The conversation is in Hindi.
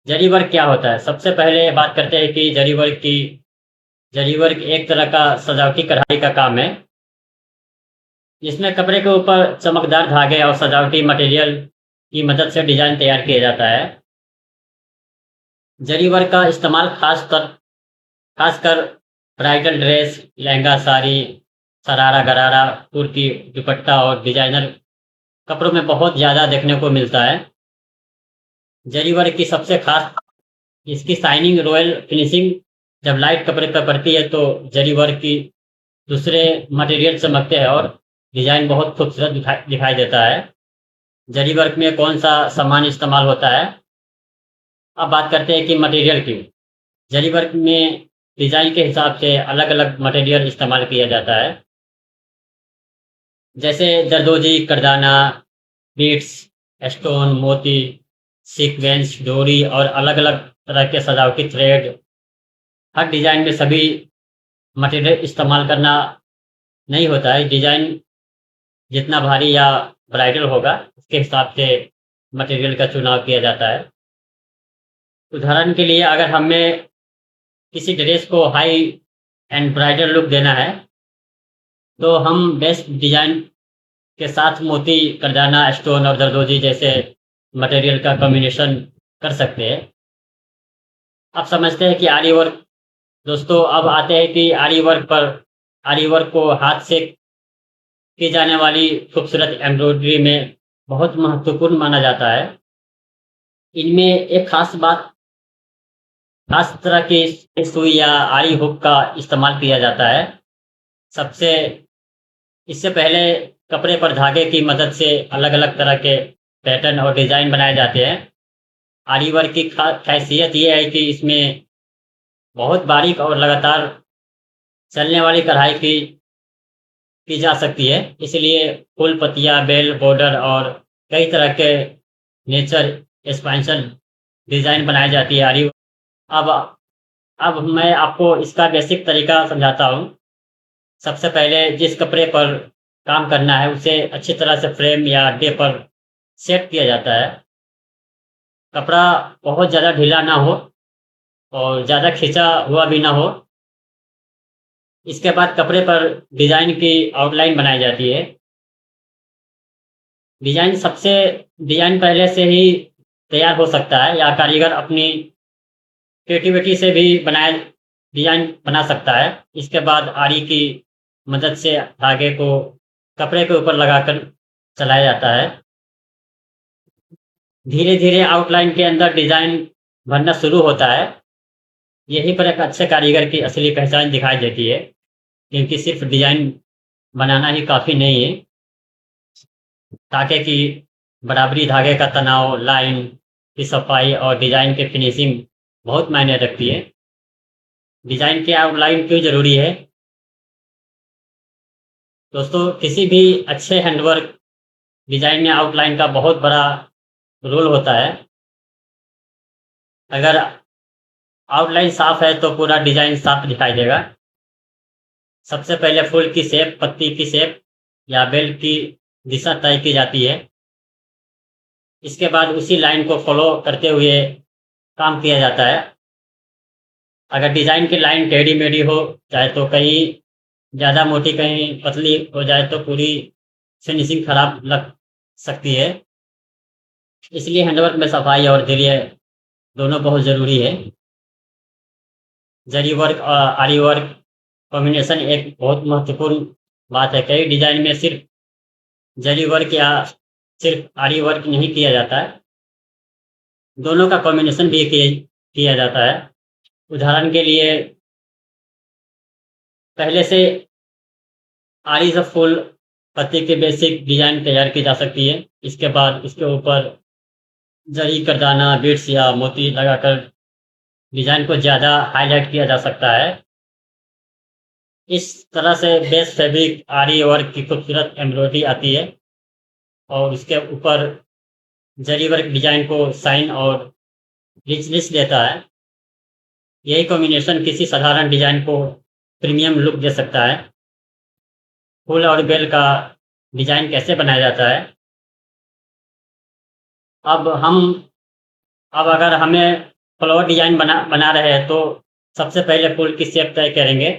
जरी वर्क क्या होता है? सबसे पहले बात करते हैं कि जरी वर्क एक तरह का सजावटी कढ़ाई का काम है, जिसमें कपड़े के ऊपर चमकदार धागे और सजावटी मटेरियल की मदद से डिज़ाइन तैयार किया जाता है। जरी वर्क का इस्तेमाल खासकर ब्राइडल ड्रेस, लहंगा, साड़ी, शरारा, गरारा, कुर्ती, दुपट्टा और डिज़ाइनर कपड़ों में बहुत ज़्यादा देखने को मिलता है। जरी वर्क की सबसे खास इसकी शाइनिंग रॉयल फिनिशिंग। जब लाइट कपड़े पर पड़ती है तो जरी वर्क की दूसरे मटेरियल चमकते हैं और डिज़ाइन बहुत खूबसूरत दिखाई दिखाई देता है। जरी वर्क में कौन सा सामान इस्तेमाल होता है? अब बात करते हैं कि मटेरियल की। जरी वर्क में डिज़ाइन के हिसाब से अलग-अलग मटेरियल इस्तेमाल किया जाता है, जैसे जरदोजी, करदाना, बीड्स, स्टोन, मोती, सीक्वेंस, डोरी और अलग-अलग तरह के सजावटी थ्रेड। हर डिज़ाइन में सभी मटेरियल इस्तेमाल करना नहीं होता है। डिज़ाइन जितना भारी या ब्राइडल होगा, उसके हिसाब से मटेरियल का चुनाव किया जाता है। उदाहरण के लिए अगर हमें किसी ड्रेस को हाई एंड ब्राइडल लुक देना है, तो हम बेस्ट डिज़ाइन के साथ मोती, करदाना, स्टोन और जरदोजी जैसे मटेरियल का कॉम्बिनेशन कर सकते हैं। अब समझते हैं कि आरी वर्क। दोस्तों, अब आते हैं कि आरी वर्क को हाथ से की जाने वाली खूबसूरत एम्ब्रॉयडरी में बहुत महत्वपूर्ण माना जाता है। इनमें एक खास तरह की सुई या आरी हुक का इस्तेमाल किया जाता है। सबसे इससे पहले कपड़े पर धागे की मदद से अलग-अलग तरह के पैटर्न और डिज़ाइन बनाए जाते हैं। आरी वर्क की ख़ासियत ये है कि इसमें बहुत बारीक और लगातार चलने वाली कढ़ाई की जा सकती है। इसलिए फूल, पत्तियाँ, बेल, बॉर्डर और कई तरह के नेचर एक्सपेंशन डिज़ाइन बनाई जाती है आरी। अब अब मैं आपको इसका बेसिक तरीका समझाता हूँ। सबसे पहले जिस कपड़े पर काम करना है, उसे अच्छी तरह से फ्रेम या अड्डे पर सेट किया जाता है। कपड़ा बहुत ज़्यादा ढीला ना हो और ज़्यादा खिंचा हुआ भी ना हो। इसके बाद कपड़े पर डिज़ाइन की आउटलाइन बनाई जाती है। डिज़ाइन सबसे डिज़ाइन पहले से ही तैयार हो सकता है या कारीगर अपनी क्रिएटिविटी से भी बनाया डिज़ाइन बना सकता है। इसके बाद आरी की मदद से धागे को कपड़े के ऊपर लगाकर चलाया जाता है। धीरे-धीरे आउटलाइन के अंदर डिज़ाइन बनना शुरू होता है। यहीं पर एक अच्छे कारीगर की असली पहचान दिखाई देती है, क्योंकि सिर्फ़ डिज़ाइन बनाना ही काफ़ी नहीं है। धागे की बराबरी, धागे का तनाव, लाइन की सफाई और डिज़ाइन की फिनिशिंग बहुत मायने रखती है। डिज़ाइन की आउटलाइन क्यों ज़रूरी है? दोस्तों, किसी भी अच्छे हैंडवर्क डिज़ाइन में आउटलाइन का बहुत बड़ा रोल होता है। अगर आउटलाइन साफ़ है तो पूरा डिज़ाइन साफ़ दिखाई देगा। सबसे पहले फूल की शेप, पत्ती की शेप या बेल की दिशा तय की जाती है। इसके बाद उसी लाइन को फ़ॉलो करते हुए काम किया जाता है। अगर डिज़ाइन की लाइन टेढ़ी-मेढ़ी हो, चाहे तो कहीं ज़्यादा मोटी, कहीं पतली हो जाए, तो पूरी फिनिशिंग खराब लग सकती है। इसलिए हैंडवर्क में सफाई और धैर्य दोनों बहुत ज़रूरी है। जरी वर्क और आरी वर्क कॉम्बिनेशन एक बहुत महत्वपूर्ण बात है। कई डिज़ाइन में सिर्फ जरी वर्क या सिर्फ आरी वर्क नहीं किया जाता है, दोनों का कॉम्बिनेशन भी किया जाता है। उदाहरण के लिए पहले से आरी से फुल पत्ती की बेसिक डिज़ाइन तैयार की जा सकती है। इसके बाद इसके ऊपर जरी, करदाना, बीड्स या मोती लगाकर डिज़ाइन को ज़्यादा हाइलाइट किया जा सकता है। इस तरह से बेस फैब्रिक आरी वर्क की खूबसूरत एम्ब्रॉयडरी आती है और इसके ऊपर जरी वर्क डिज़ाइन को शाइन और रिचनेस देता है। यही कॉम्बिनेशन किसी साधारण डिज़ाइन को प्रीमियम लुक दे सकता है। फूल और बेल का डिज़ाइन कैसे बनाया जाता है? अब हम अब अगर हमें फ्लावर डिज़ाइन बना बना रहे हैं तो सबसे पहले फूल की शेप तय करेंगे।